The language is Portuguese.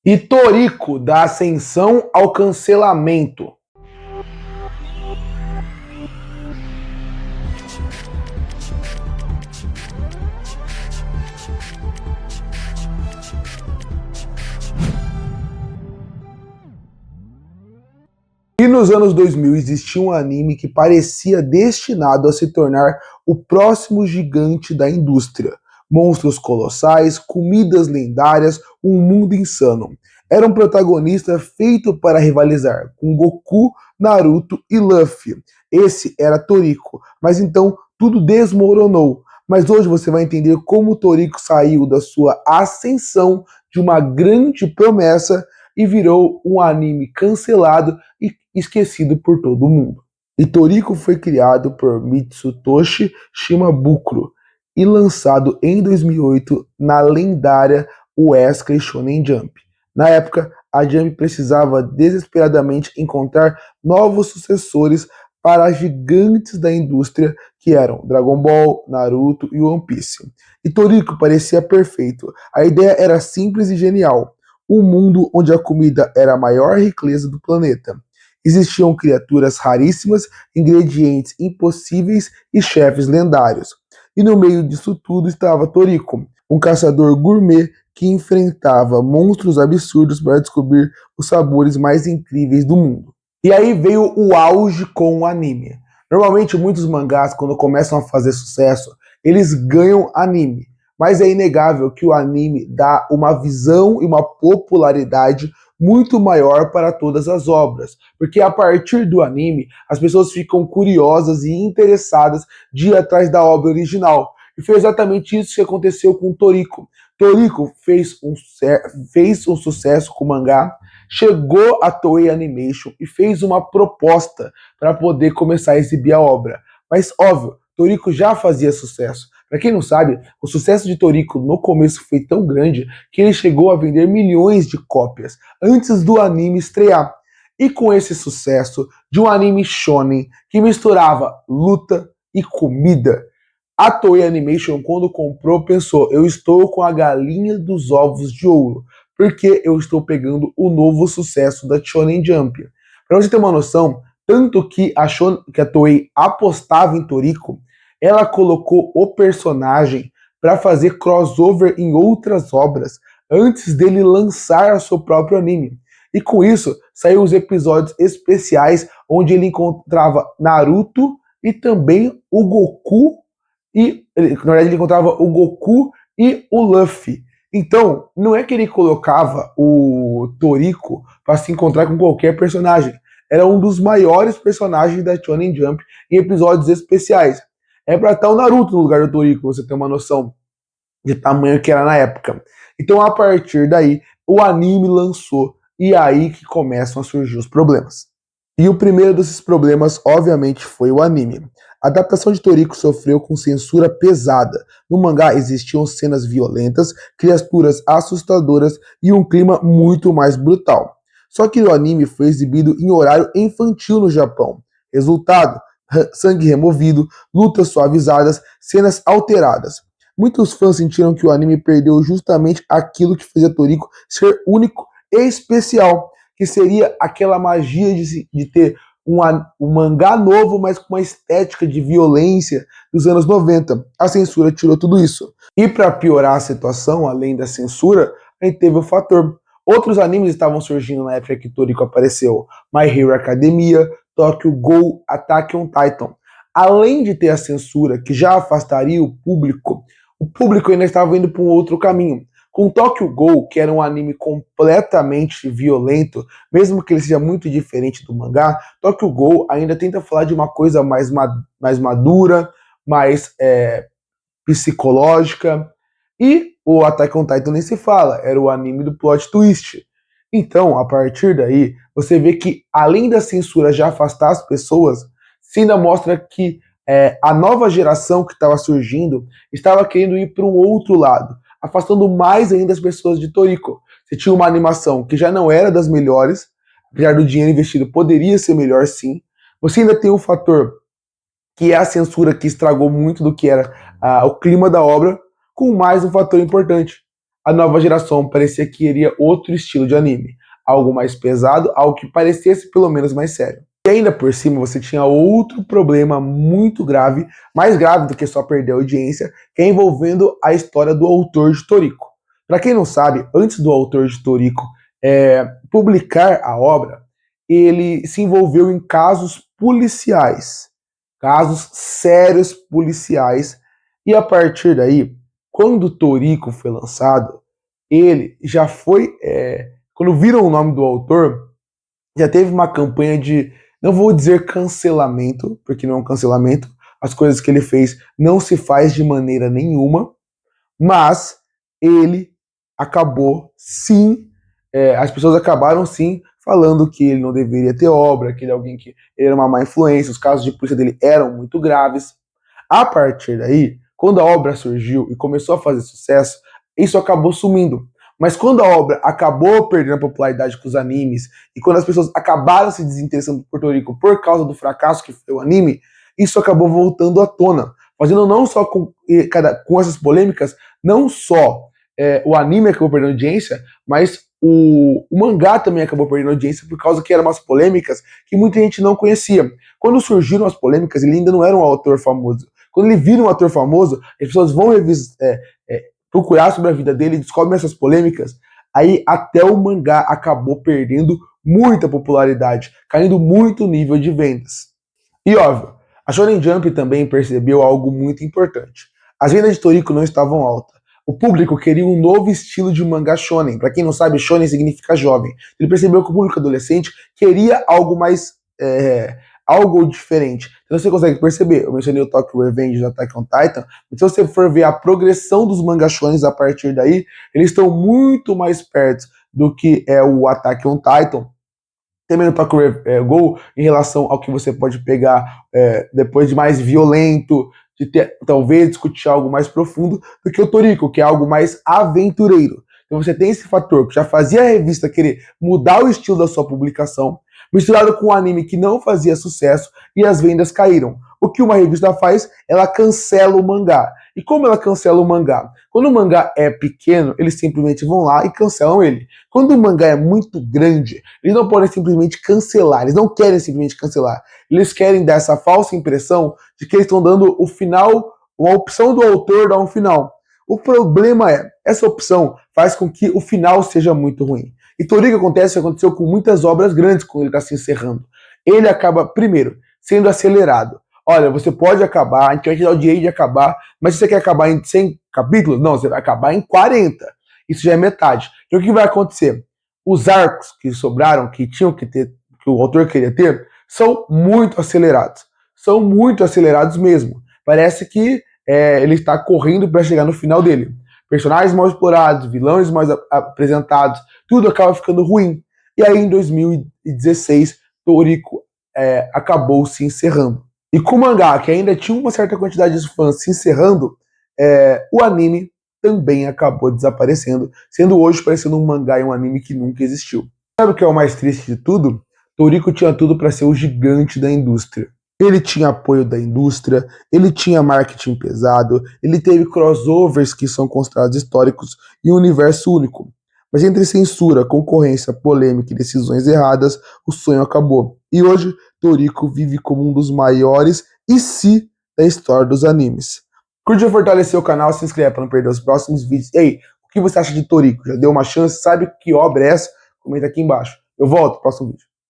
E Toriko, da ascensão ao cancelamento. E nos anos 2000 existia um anime que parecia destinado a se tornar o próximo gigante da indústria. Monstros colossais, comidas lendárias, um mundo insano. Era um protagonista feito para rivalizar com Goku, Naruto e Luffy. Esse era Toriko, mas então tudo desmoronou. Mas hoje você vai entender como Toriko saiu da sua ascensão de uma grande promessa e virou um anime cancelado e esquecido por todo mundo. E Toriko foi criado por Mitsutoshi Shimabukuro e lançado em 2008 na lendária Weekly Shonen Jump. Na época, a Jump precisava desesperadamente encontrar novos sucessores para as gigantes da indústria que eram Dragon Ball, Naruto e One Piece. E Toriko parecia perfeito. A ideia era simples e genial. Um mundo onde a comida era a maior riqueza do planeta. Existiam criaturas raríssimas, ingredientes impossíveis e chefes lendários. E no meio disso tudo estava Toriko, um caçador gourmet que enfrentava monstros absurdos para descobrir os sabores mais incríveis do mundo. E aí veio o auge com o anime. Normalmente muitos mangás, quando começam a fazer sucesso, eles ganham anime. Mas é inegável que o anime dá uma visão e uma popularidade muito maior para todas as obras, porque a partir do anime as pessoas ficam curiosas e interessadas de ir atrás da obra original. E foi exatamente isso que aconteceu com Toriko. Toriko fez um sucesso com o mangá, chegou a Toei Animation e fez uma proposta para poder começar a exibir a obra. Mas óbvio, Toriko já fazia sucesso. Para quem não sabe, o sucesso de Toriko no começo foi tão grande que ele chegou a vender milhões de cópias antes do anime estrear. E com esse sucesso de um anime shonen que misturava luta e comida, a Toei Animation, quando comprou, pensou: eu estou com a galinha dos ovos de ouro, porque eu estou pegando o novo sucesso da Shonen Jump. Para você ter uma noção, tanto que a Toei apostava em Toriko, ela colocou o personagem para fazer crossover em outras obras antes dele lançar o seu próprio anime. E com isso, saiu os episódios especiais onde ele encontrava Naruto e também o Goku na verdade ele encontrava o Goku e o Luffy. Então, não é que ele colocava o Toriko para se encontrar com qualquer personagem. Era um dos maiores personagens da Shonen Jump em episódios especiais. É para estar o Naruto no lugar do Toriko, você ter uma noção de tamanho que era na época. Então, a partir daí, o anime lançou e é aí que começam a surgir os problemas. E o primeiro desses problemas, obviamente, foi o anime. A adaptação de Toriko sofreu com censura pesada. No mangá existiam cenas violentas, criaturas assustadoras e um clima muito mais brutal. Só que o anime foi exibido em horário infantil no Japão. Resultado: sangue removido, lutas suavizadas, cenas alteradas. Muitos fãs sentiram que o anime perdeu justamente aquilo que fazia Toriko ser único e especial, que seria aquela magia de ter um mangá novo, mas com uma estética de violência dos anos 90. A censura tirou tudo isso. E para piorar a situação, além da censura, a gente teve o fator. Outros animes estavam surgindo na época que Toriko apareceu. My Hero Academia, Tokyo Ghoul, Attack on Titan. Além de ter a censura, que já afastaria o público ainda estava indo para um outro caminho. Com Tokyo Ghoul, que era um anime completamente violento, mesmo que ele seja muito diferente do mangá, Tokyo Ghoul ainda tenta falar de uma coisa mais madura, mais psicológica. E o Attack on Titan nem se fala, era o anime do plot twist. Então, a partir daí, você vê que além da censura já afastar as pessoas, se ainda mostra que a nova geração que estava surgindo estava querendo ir para um outro lado, afastando mais ainda as pessoas de Toriko. Você tinha uma animação que já não era das melhores, apesar do dinheiro investido poderia ser melhor sim. Você ainda tem um fator que é a censura, que estragou muito do que era o clima da obra, com mais um fator importante: a nova geração parecia que queria outro estilo de anime, algo mais pesado, algo que parecesse pelo menos mais sério. E ainda por cima você tinha outro problema muito grave, mais grave do que só perder a audiência, que é envolvendo a história do autor de Toriko. Para quem não sabe, antes do autor de Toriko publicar a obra, ele se envolveu em casos policiais, casos sérios policiais, e a partir daí, quando Toriko foi lançado, ele já foi, quando viram o nome do autor, já teve uma campanha de, não vou dizer cancelamento, porque não é um cancelamento, as coisas que ele fez não se faz de maneira nenhuma, mas ele acabou sim, as pessoas acabaram sim falando que ele não deveria ter obra, que ele é alguém que ele era uma má influência, os casos de polícia dele eram muito graves. A partir daí, quando a obra surgiu e começou a fazer sucesso, isso acabou sumindo. Mas quando a obra acabou perdendo a popularidade com os animes e quando as pessoas acabaram se desinteressando por Toriko por causa do fracasso que foi o anime, isso acabou voltando à tona, fazendo não só com essas polêmicas, não só o anime acabou perdendo audiência, mas o mangá também acabou perdendo audiência por causa que eram umas polêmicas que muita gente não conhecia. Quando surgiram as polêmicas, ele ainda não era um autor famoso. Quando ele vira um ator famoso, as pessoas vão procurar sobre a vida dele, descobrem essas polêmicas, aí até o mangá acabou perdendo muita popularidade, caindo muito o nível de vendas. E óbvio, a Shonen Jump também percebeu algo muito importante. As vendas de Toriko não estavam altas. O público queria um novo estilo de mangá shonen. Para quem não sabe, shonen significa jovem. Ele percebeu que o público adolescente queria algo mais algo diferente. Então você consegue perceber, eu mencionei o Tokyo Revenge do Attack on Titan, mas se você for ver a progressão dos mangá shonens a partir daí, eles estão muito mais perto do que é o Attack on Titan. Também no Tokyo Go, em relação ao que você pode pegar depois de mais violento, de ter, talvez discutir algo mais profundo do que o Toriko, que é algo mais aventureiro. Então você tem esse fator que já fazia a revista querer mudar o estilo da sua publicação, misturado com um anime que não fazia sucesso e as vendas caíram. O que uma revista faz? Ela cancela o mangá. E como ela cancela o mangá? Quando o mangá é pequeno, eles simplesmente vão lá e cancelam ele. Quando o mangá é muito grande, eles não podem simplesmente cancelar, eles não querem simplesmente cancelar. Eles querem dar essa falsa impressão de que eles estão dando o final, uma opção do autor dar um final. O problema é, essa opção faz com que o final seja muito ruim. E Toriko aconteceu com muitas obras grandes quando ele está se encerrando. Ele acaba, primeiro, sendo acelerado. Olha, você pode acabar, a gente vai te dar o direito de acabar, mas se você quer acabar em 100 capítulos, não, você vai acabar em 40. Isso já é metade. Então o que vai acontecer? Os arcos que sobraram, que tinham que ter, que o autor queria ter, são muito acelerados. São muito acelerados mesmo. Parece que ele está correndo para chegar no final dele. Personagens mal explorados, vilões mais apresentados, tudo acaba ficando ruim. E aí, em 2016, Toriko acabou se encerrando. E com o mangá, que ainda tinha uma certa quantidade de fãs se encerrando, o anime também acabou desaparecendo, sendo hoje parecendo um mangá e um anime que nunca existiu. Sabe o que é o mais triste de tudo? Toriko tinha tudo para ser o gigante da indústria. Ele tinha apoio da indústria, ele tinha marketing pesado, ele teve crossovers que são considerados históricos e um universo único. Mas entre censura, concorrência, polêmica e decisões erradas, o sonho acabou. E hoje, Toriko vive como um dos maiores da história dos animes. Curte e fortalecer o canal, se inscreve para não perder os próximos vídeos. E aí, o que você acha de Toriko? Já deu uma chance? Sabe que obra é essa? Comenta aqui embaixo. Eu volto no próximo vídeo.